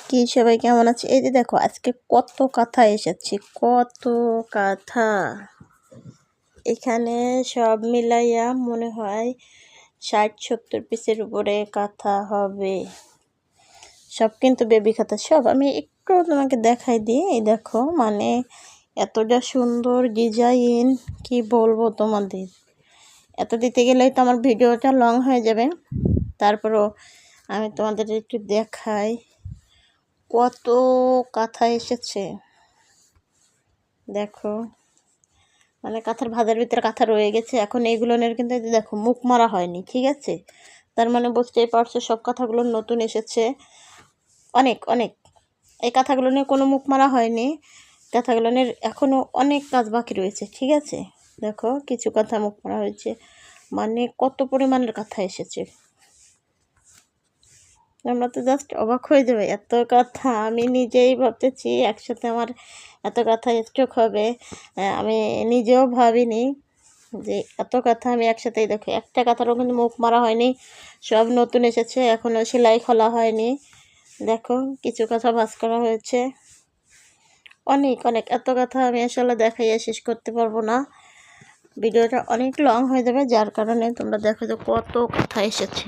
কি সবাই কেমন আছে? এই যে দেখো আজকে কত কথা এসেছে, কত কথা। এখানে সব মিলাইয়া মনে হয় 60-70 পিসের উপরে কথা হবে। সব কিন্তু বেবি খাতা সব। আমি একটু তোমাকে দেখাই দিই। এই দেখো মানে এতটা সুন্দর ডিজাইন, কি বলবো তোমাদের। এত দিতে গেলেই তো আমার ভিডিওটা লং হয়ে যাবে। তারপরও আমি তোমাদের একটু দেখাই কত কাঁথা এসেছে। দেখো মানে কাঁথার ভাজার ভিতরে কাঁথা রয়ে গেছে। এখন এইগুলোনের কিন্তু এই যে দেখো মুখ মারা হয়নি, ঠিক আছে? তার মানে বুঝতেই পারছো সব কাঁথাগুলো নতুন এসেছে। অনেক অনেক এই কাঁথাগুলো নিয়ে কোনো মুখ মারা হয়নি। কাঁথাগুলো নিয়ে এখনও অনেক কাজ বাকি রয়েছে, ঠিক আছে? দেখো কিছু কাঁথা মুখ মারা হয়েছে, মানে কত পরিমাণের কাঁথা এসেছে। আমরা তো জাস্ট অবাক হয়ে যাবে, এত কথা আমি নিজেই ভাবতেছি একসাথে আমার এত কথা স্ট্রোক হবে। আমি নিজেও ভাবিনি যে এত কথা আমি একসাথেই। দেখো একটা কথারও কিন্তু মুখ মারা হয়নি, সব নতুন এসেছে, এখনও সেলাই খোলা হয়নি। দেখো কিছু কথা ভাঁজ করা হয়েছে, অনেক অনেক। এত কথা আমি আসলে দেখাইয়া শেষ করতে পারবো না, ভিডিওটা অনেক লং হয়ে যাবে। যার কারণে তোমরা দেখো যে কত কথা এসেছে।